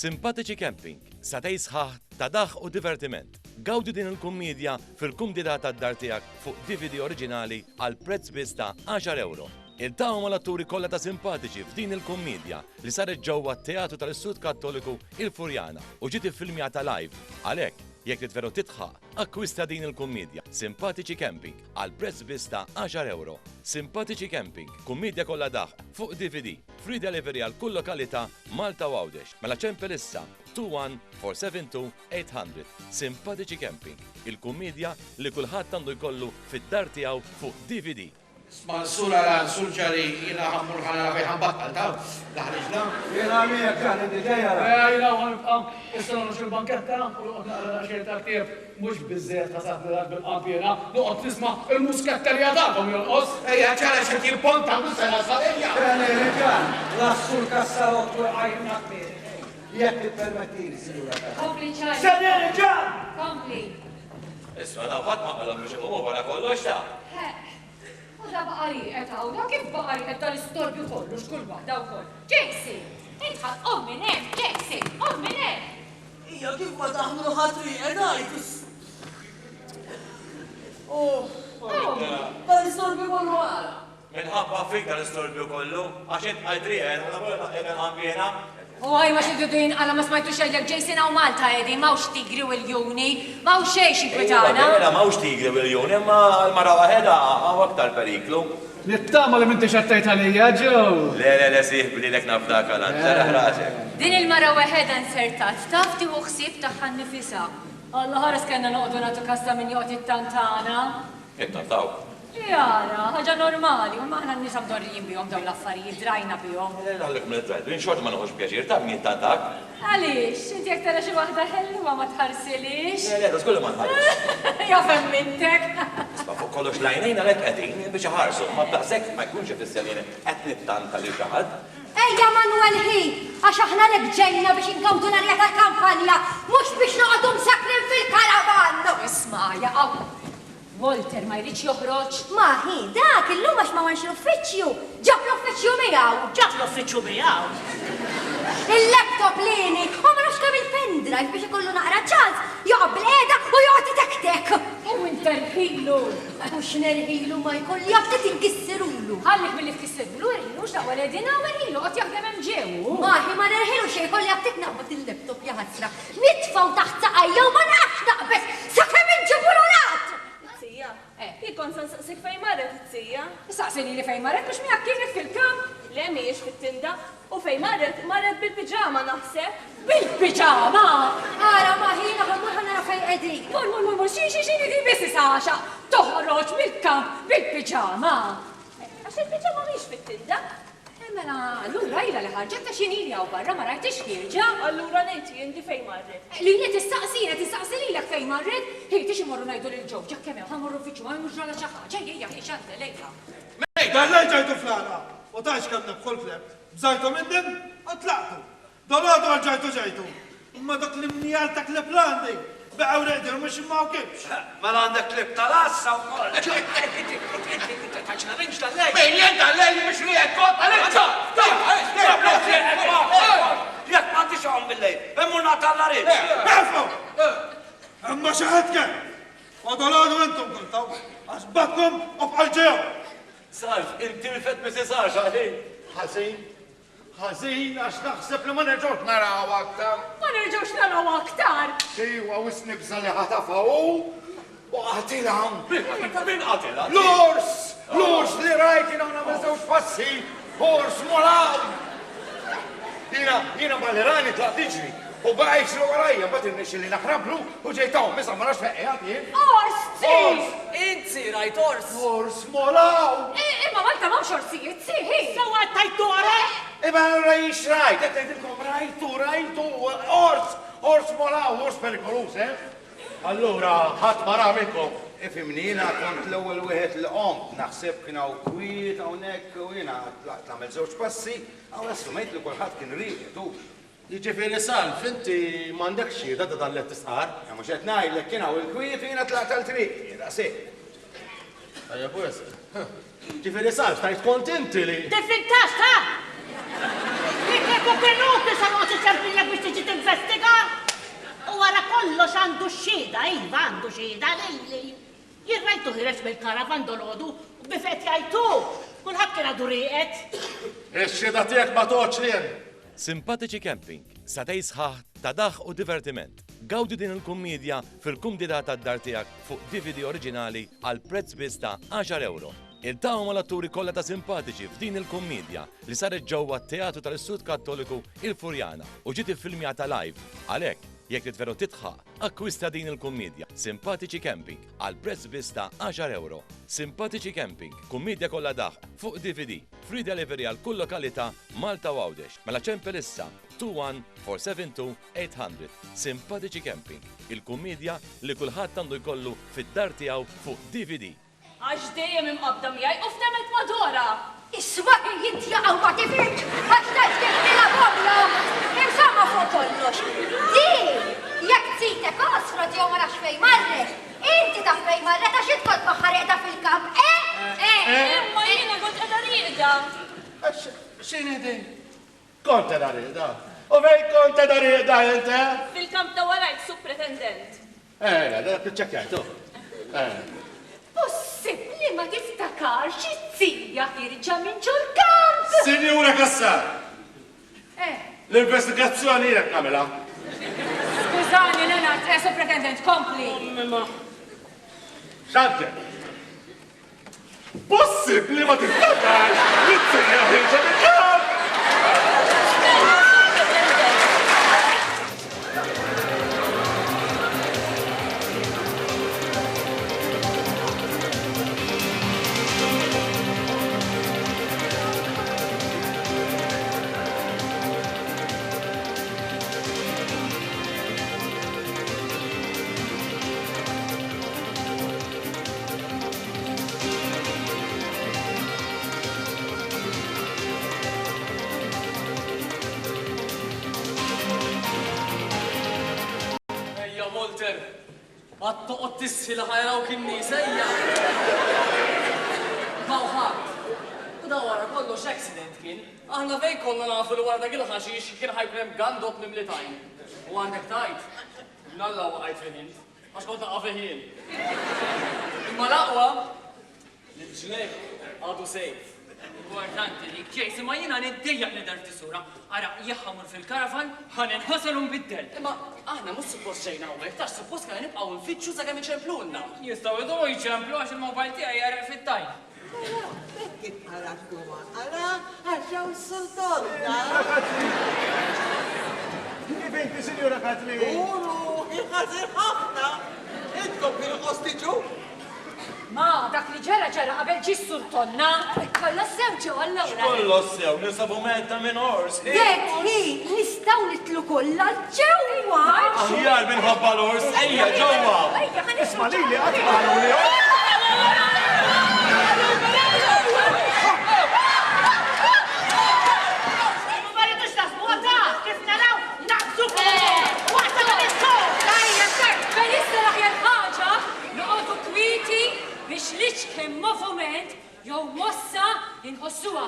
Simpatiċi Camping, satej sħaħ ta' daħ u divertiment. Gawdu din il-kummedja fil-kumdita tad-dar tiegħek fuq DVD oriġinali għal prezz biss ta' 10 euro. Il-tawma l-atturi kollha ta' simpatiċi f'din il-kummedja li saret ġewwa t-Teatru tal-Istitut Kattoliku Il-Furjana u ġiet iffilmjata live. Għalhekk, jekk titveru titħaq, akkwista din il-kummedja Simpatiċi Camping għal prezz biss ta' 10 euro. Simpatiċi Camping, kummedja kollha daħ fuq DVD, free delivery għal kull lokalità Malta u Għawdex. Mela ċempel issa 21-472-800. Simpatiċi Camping, il-kummedja li kulħadd għandu jkollu fid-dar tiegħu fuq DVD. Sma s-sura la s-surġari jina ħammur ħana fejn ħambakkal ta' daħriġna. Jena għamija kħan id-dajja. Jina għan istanonu xil-banketta u għot naqra xejn ta' ktieb mux bizzet ħasat l-għad bil-qampjena nuqot nisma il-musketta li għadatom jonqos. Ejja ċara xed jil-ponta mus-sena s-sadejja. Jena reġan, lassur kassarot u għajna kmiri. Jek t-permettini, signora. Kompli ċaj. Sena reġan! Kompli. Isma daw ħadd ma qalhom biex iqumu wara kollox ta'. U da baqari qed da kif baqari qed tal-istorbju kollu x'kull waħda wkoll. Ġejsi, intħal minn hemm, Ġejsi, minn hemm. Ija kif ma taħmlu ħatri edajtus. Oh, tal-istorbju kollu għala. Minħabba fik tal-istorbju kollu, għax int għajtrijen, għal għambjena. U għaj ma xiddu din għala ma smajtu xeġek Ġejsina u Malta edi, mawx tigri u l-juni, mawx xejx inkwitana. Mawx tigri u l-juni, ma l-mara waħeda għaw aktar periklu. Nittama li minti xattajt għalija, ġew. Le, siħ bililek nafdak għalan, saraħ raġek. Din il-mara waħeda nsertat, tafti u xsib taħħan nifisa. Allah ħares kena noqdu natu kasta minn joqt it-tantana. It-tantaw. Jara, ħaġa normali, u maħna nisam dorrijin bijom daw l-affarijiet, drajna bijom. Għallek minn id-drajt, bin xort ma nħuġ pjaċir, ta' minn tantak. Għalix, inti jek tara xi waħda ħelwa ma tħarsilix? Le, da skollu ma nħarġ. Jafem mintek. Isma fuq kollox lajnejn għalek għedin biex ħarsu, ma b'daqsek ma jkunx fisselini qed nittanta li xaħad. Ejja Manuel Hi, għax aħna lek ġejna biex inkawdu narja tal-kampanja, mux biex noqgħdu msakrin fil-karavan. Isma' jaqaw. Walter ma jridx joħroġ. Maħi, dak illum għax ma wanx l-uffiċċju. Ġab l-uffiċċju miegħu. Ġat l-uffiċċju miegħu. Il-laptop lini, u ma nafx kemm il-pendrive biex ikollu naqra ċans, joqgħod bil-qiegħda u joqgħod tek. U inter ħilu. Mhux nerħilu ma jkolli jaftit inkissirulu. Ħallek billi tkissirlu irħilu x'daqwa l-edina u irħilu qed jaħdem hemm ġewu. Maħi ma nerħilu xejn kolli jaftit naqbad il-laptop jaħasra. Nitfgħu taħt saqajja u ma nafx naqbes sakemm inġibu l-ulat. Jikon saqsik fej marret t-sija. Saqsini li fej marret biex miegħek kienet fil-kamp. Le miex fit-tinda. U fej marret bil-pijama naħseb. Bil-piġama! Ara maħina ħammur ħanara fej qegħdin. Mur, xini di bissi saħxa. Toħroġ mill-kamp bil-piġama. Għax il-pijama miex fit-tinda. Mela, allura ila li ħarġet ta' xini li għaw barra ma rajtix ħirġa. Allura ninti indi fej marret. Li tistaqsi li l-ek fej marret, hi tixi morru najdu l-ġob, ġakkemem, ħamurru fiċu, ma jmurġu għala ċaħħa, ġejja, xante, lejla. Mejda, lej ġajtu flana. U taħx kamna bħol fleb. Bżajtu minnem, għatlaqtu. Doladu għal-ġajtu. Imma dak li mnijal tak li plandi. Beqaw reqdir, mux imma kibx. Mela għandek klib tal-assa u koll. Taċna rinġ tal-lej. Bejn jien tal-lej li mux li għekot, għalekta! Jek ma tix għom bil-lej, emmurna tal-larin. Befu! Imma xaħatke. U doladu intom kultaw. Għazbatkom u bħalġew. Sarġ, inti rifet misi sarġ għalin. Ħażin għax naħseb li ma nerġgħux naraw aktar. Ma nerġgħux naraw aktar. Xejwa wis nibża li ħatafaw u qatilhom. Min qatilha? L-urs li rajt jiena nagħmel żewġ passi, ors molaw. Jiena mal-Irani tlaq tiġri u baqgħix li warajja mbagħad irnexxi li naħrablu u ġejtahom issa ma nafx feqqejat jien. Ors, Inti rajt ors. Ors molaw. Imma Malta m'hawnx orsijiet, siħi. Sawa tajtu għara? Iba rajx rajt, qed ngħidilkom rajtu, ors molaw, ors perikolus, Allura, ħadd ma ra minnkom. Ifimni, jiena kont l-ewwel wieħed li qomt, naħseb kien hawn kwiet hawnhekk u jiena tlaqt nagħmel żewġ passi, hawn assumejt li kulħadd kien rieqtu. Jiġifieri Salf, inti m'għandekx xhieda ta' dan l-tisqar. Mhux qed ngħidlek kien hawn il-kwiet u jiena tlaqt għall-triq, daqshekk. Ejja pwes. Ġifieri Salf, tajt kont inti li. Tiffintax ta'! Kif pernuti sa' noċi ċerti lilek biex tiġi tinvestiga? U wara kollox għandu xhieda, iva għandu xhieda lili. Jirrajtu ħireġ bil-karavan dolodu u bifet jajtu. Kulħadd kien għadu rieqed. Ix-xhieda tiegħek ma toħodx lien. Simpatiċi Camping, satej sħaħ ta' daħ u divertiment. Gawdi din il-kummedja fil-kumdita tad-dar tiegħek fuq DVD oriġinali għal prezz biss ta' 10 euro. Il-taw ma l-atturi kollha ta' simpatiċi f'din il-kummedja li saret ġewwa t-Teatru tal-Istitut Kattoliku Il-Furjana u ġiet iffilmjata live. Għalhekk, jekk titveru titħaq, akkwista din il-kummedja Simpatiċi Camping għal prezz biss ta' 10 euro. Simpatiċi Camping, kummedja kollha daħ fuq DVD, free delivery għal kull lokalità Malta u Għawdex. Mela ċempel issa 21-472-800. Simpatiċi Camping, il-kummedja li kulħadd għandu jkollu fid-dar tiegħu fuq DVD. Għax dejjem imqabda miegħi u ftemet madora. Isma' jinti għawma tifirġ, għax taġġibni la bomla. Insomma fuq kollox. Di, jekk tsitek osfrot jew ma nafx fejn marret. Inti taf fejn marret għax int kont maħħarqda fil-kamp, Imma jiena kont qiegħda rieqda. X'inhi din? Kont qiegħda rieqda. U fejn kont qiegħda rieqda inti? Fil-kamp ta' warajt supretendent. Da tiċċekkjajtu. Possibbli ma tiftakar xi tzija ħirġa minn ġol-kamp. Sinjura Kassar, l-investigazzjoni jek nagħmilha. Skużani, Leonard, supretendent, kompli. X'għandek? Possibbli ma tiftakarx li t-tzija ħirġa mill-kamp! Għattoqot tissila ħajraw kien nisejja. Mawħat. U da wara kollox accident kien. Aħna fej konna nafu li wara dak il-ħaxix kien ħajkun hemm gandot nimlitajn. U għandek tajt. Nalla waqajt fiħin. Għax kont naqa' fiħin. Imma l-aqwa l-ġlek għadu sejf. Importanti dik ġejsi ma jiena niddejjaq li dar tisura. Ara jaħħamur fil-karavan ħan inħasel u nbiddel. Imma aħna mhux suppost ġejna hawnhekk, tax suppost kellna nibqgħu nfittxu sakemm iċemplulna. Jistgħu jdu jiċemplu għax il-mobile tiegħi jaraq fit-tajn. Ara, għaxaw s-sultonna. Kif inti, Sinjura Kathleen? Uru, il-ħazir ħafna. Intkom bil-qostiġu. Ma, dak li ġara qabel ġi s-sultonna. Kolla sew ġew allura. Kollo sew, nisabu menta minn ors. Dek, nistaw nitlu kollha ġewwa. Aħjar minħabba l-ors, ejja ġewwa. Isma' lili qatt qalu li Ma rridux naħsbu għadha, kif naraw, naqsu fuq. Waħda ma nisħu. Benissa l-aħjar ħaġa noqogħdu kwiti biex liċ moviment jew mossa inħossuha.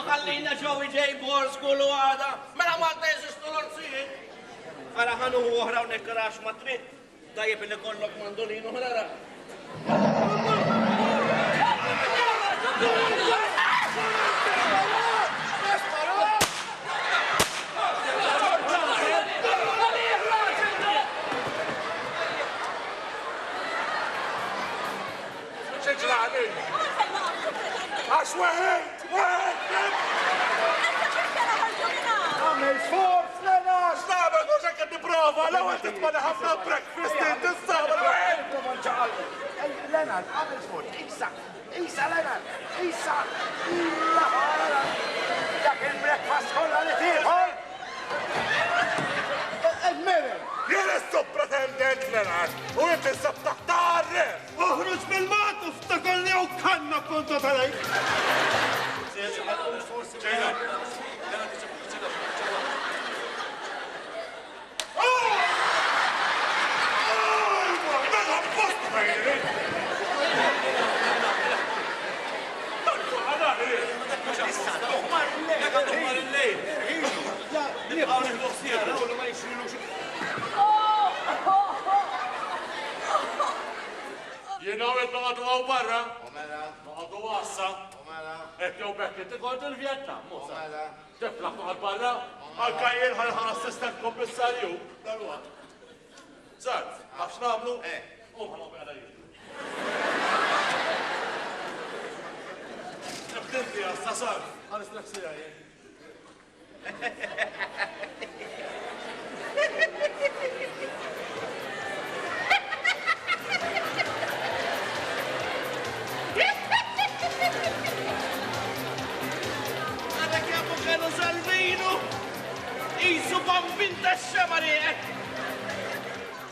Ħallina ġewi ġej bors kullu għada, mela Malta jeżistu l-orsijiet. Għara ħanu uħra u nekkarax ma trid, tajjeb li kollok mandolinu ħrara. Għax weħed! Għamil sforz, Lena! X'nagħmel mhux hekk qed nipprova, l-ewwel titmani ħafna breakfast inti s-sabra. Leonard, għamil sforz, isa Leonard, isa! Dak il-breakfast kollha li tieħol! Jien is-supretendent Leonard, u inti nsab taħt arrest! Uħruġ bil-mat u ftakolni u kanna konta tal-għajt! Jena għet noqgħdu għaw barra. Noqgħdu għassa. Ekkew bekk inti kont il-Vjetnam, Musa. Tiflaħ noqgħod barra. Għal-kajjel ħal assistent kommissarju. Dal-waqt. Zart, għafx namlu? Ħanqom għada jiġu. Nibdinti għassa sar. Għanis nafsija jien.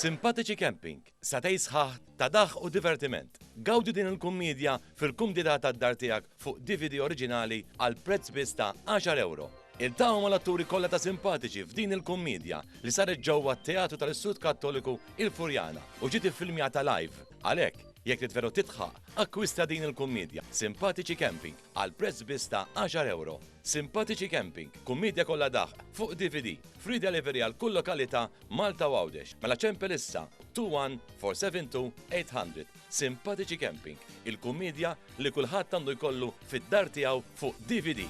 Simpatiċi Camping, satej sħaħ ta' daħ u divertiment. Gawdu din il-kummedja fil-kumdita tad-dar tiegħek fuq DVD oriġinali għal prezz biss ta' 10 euro. Il-tawma l-atturi kollha ta' simpatiċi f'din il-kummedja li saret ġewwa t-Teatru tal-Istitut Kattoliku Il-Furjana u ġiet iffilmjata live. Għalhekk, jekk trid veru titħaq, akkwista din il-kummedja Simpatiċi Camping għal prezz biss ta' 10 euro. Simpatiċi Camping, kummedja kollha daħ fuq DVD, free delivery għal kull lokalità Malta u Għawdex. Mela ċempel issa 21-472-800. Simpatiċi Camping, il-kummedja li kulħadd għandu jkollu fid-dar tiegħu fuq DVD.